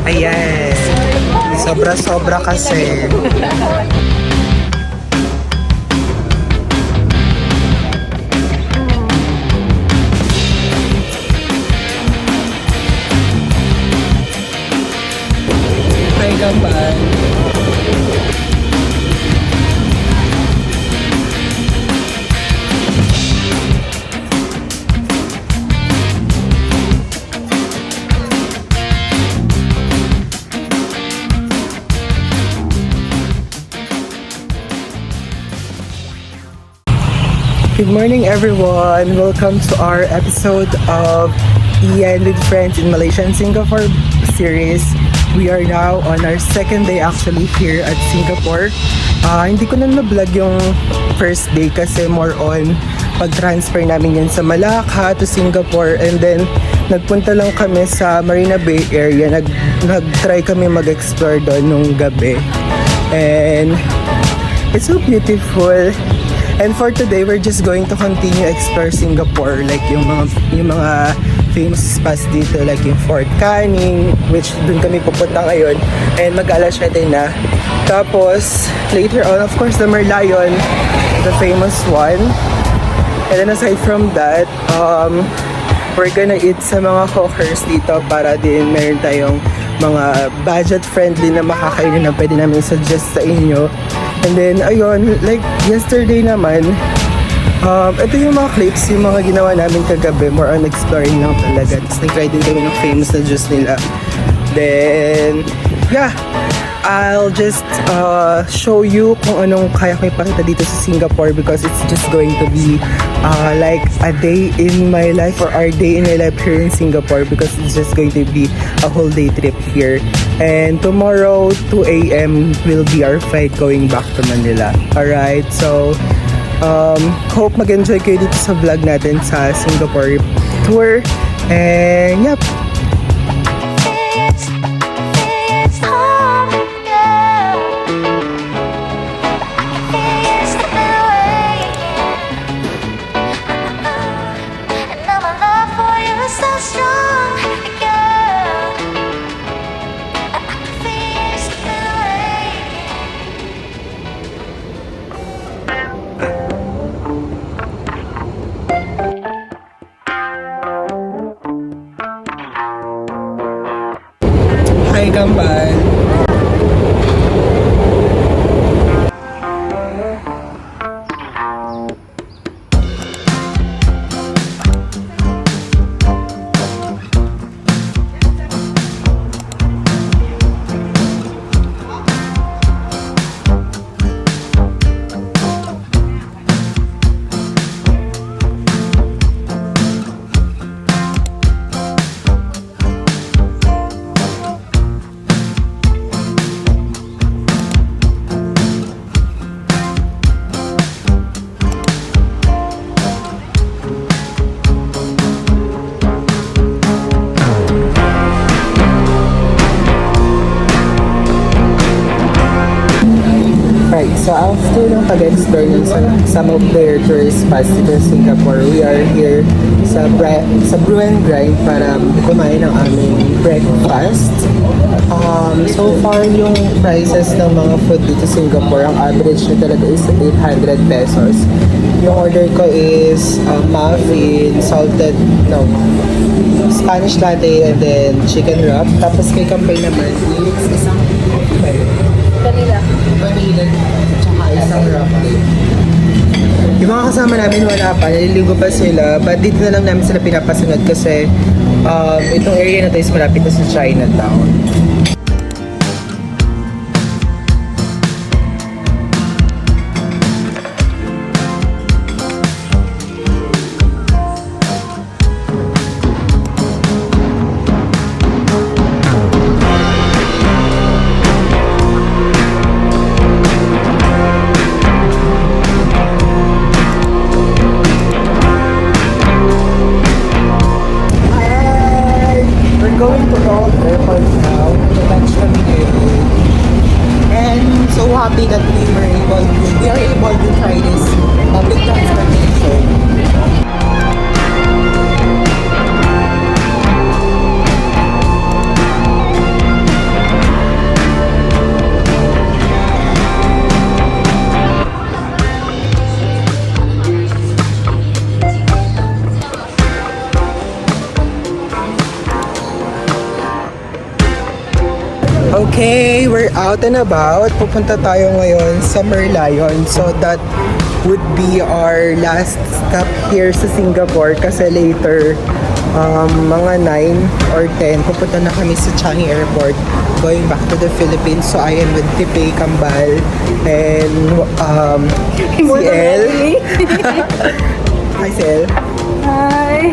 Ayan. Sobra-sobra kasi. May gamban. Good morning everyone! Welcome to our episode of Ian with Friends in Malaysia and Singapore series. We are now on our second day actually here at Singapore. Hindi ko na na-vlog yung first day kasi more on pag-transfer namin yan sa Malacca to Singapore, and then nagpunta lang kami sa Marina Bay area. Nag-try kami mag-explore doon nung gabi. And it's so beautiful. And for today, we're just going to continue explore Singapore, like yung mga famous spots dito, like yung Fort Canning, which dun kami pupunta ngayon, and mag-alas 7 na. Tapos later on, of course, the Merlion, the famous one. And then aside from that, we're gonna eat sa mga hawkers dito para din meron tayong mga budget friendly na makakainin na pwede namin suggest sa inyo. And then, ayun, like yesterday naman, ito yung mga clips, yung mga ginawa namin kagabi, more on exploring lang talaga. Tapos nag-try din kami ng famous na juice nila. Then, yeah, I'll just show you kung anong kaya ko ipakita dito sa Singapore, because it's just going to be like a day in my life, or our day in my life here in Singapore, because it's just going to be a whole day trip here. And tomorrow 2 a.m. will be our flight going back to Manila. Alright, so hope mag-enjoy kayo dito sa vlog natin sa Singapore tour. And yep, hi Gamban. Right, so after ng pag-explore ng some of their tourist spots dito sa Singapore, we are here sa Brew and Grind para kumain ng aming breakfast. So far, yung prices ng mga food dito sa Singapore, ang average na talaga is 800 pesos. Yung order ko is muffin, Spanish latte, and then chicken wrap. Tapos kay Kampay naman is isang vanilla, tsaka isang wrap. Yung mga kasama namin wala pa, naliligo pa sila, but dito na lang namin sila pinapasunod kasi itong area na to is malapit na sa Chinatown. Going to all airports now, eventually, and so happy that we are able to try this public transportation. Okay, we're out and about. Pupunta tayo ngayon sa Merlion. So that would be our last stop here sa Singapore kasi later mga 9 or 10 pupunta na kami sa Changi Airport going back to the Philippines. So I am with Tipe Kambal and CL. Hi CL. Hi!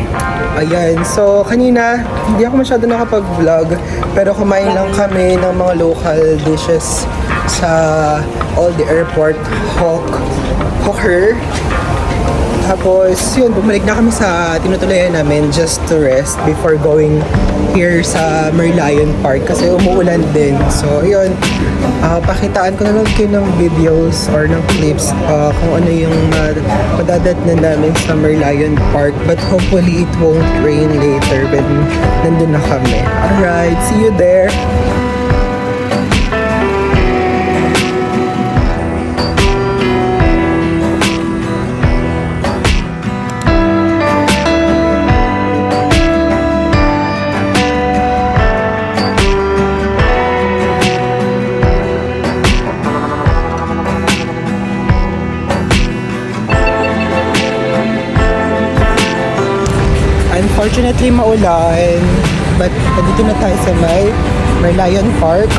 Ayan, so kanina hindi ako masyado nakapag-vlog pero kumain lang kami ng mga local dishes sa all the airport hawker. Tapos yun, bumalik na kami sa tinutulayan namin just to rest before going here sa Merlion Park kasi umuulan din. So yun, pakitaan ko na lang kayo ng videos or ng clips kung ano yung madadatnan namin sa Merlion Park. But hopefully it won't rain later when nandun na kami. Alright, see you there! Unfortunately, maulan. But nandito na tayo sa may Merlion Park.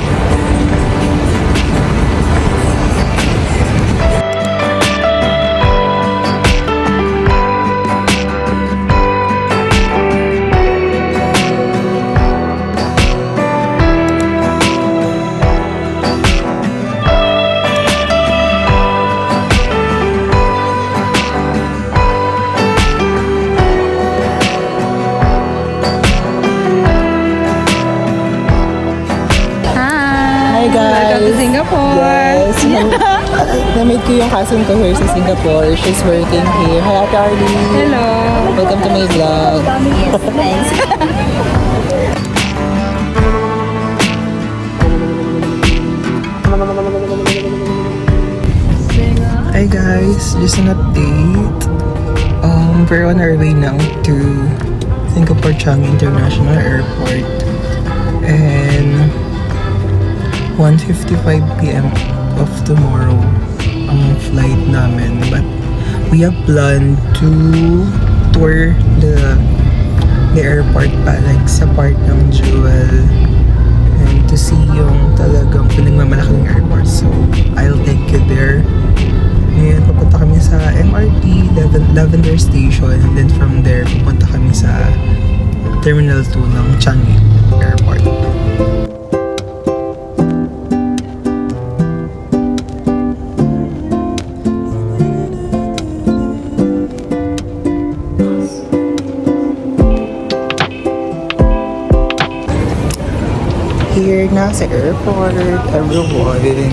Welcome to Singapore! Yes. Na-meet ko yung cousin ko here sa Singapore. She's working here. Hi, Ate Arlene. Hello! Welcome to my vlog. Thanks. Hi guys, just an update. We're on our way now to Singapore Changi International Airport. And 1:55 p.m. of tomorrow ang flight namin. But we have planned to tour the airport pa, like sa part ng Jewel and to see yung talagang pinagmamalaking airport. So I'll take you there. Ngayon pupunta kami sa MRT Lavender Station and then from there pupunta kami sa Terminal 2 ng Changi Airport. Here na sa airport, everyone.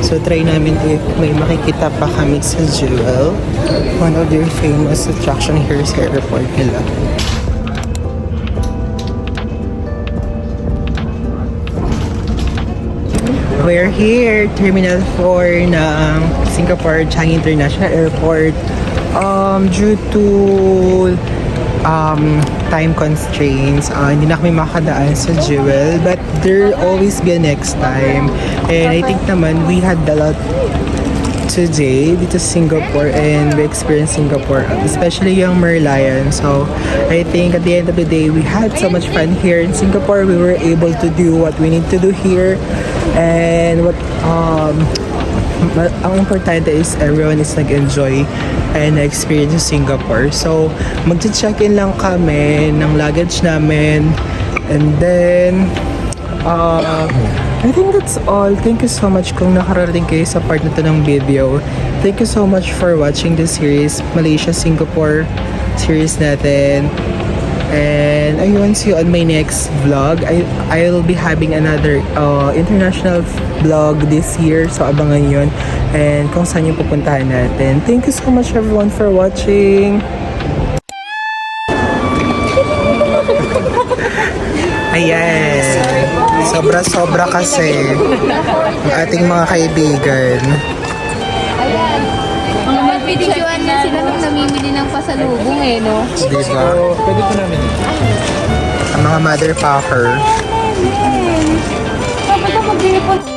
So try namin if may makikita pa kami sa Jewel. One of their famous attraction here sa airport nila. We're here, Terminal 4 ng Singapore Changi International Airport. Due to time constraints, hindi na kami makadaan sa Jewel, but there'll always be a next time. And I think naman we had a lot today dito sa Singapore and we experienced Singapore, especially yung Merlion. So I think at the end of the day, we had so much fun here in Singapore. We were able to do what we need to do here, and what ang importante is everyone is nag-enjoy and na-experience sa Singapore. So, mag-check-in lang kami ng luggage namin. And then, I think that's all. Thank you so much kung nakarating kayo sa part na to ng video. Thank you so much for watching this series, Malaysia-Singapore series natin. And ayun, see you on my next vlog. I'll be having another international vlog this year. So abangan yun. And kung saan yung pupuntahan natin. Thank you so much everyone for watching. Ayan. Sobra-sobra kasi ang ating mga kaibigan. Videoan na sila nung namimili ng pasalubong no? Diba? Pwede po namin. Ang mga mother packer. Ito mag-iipon.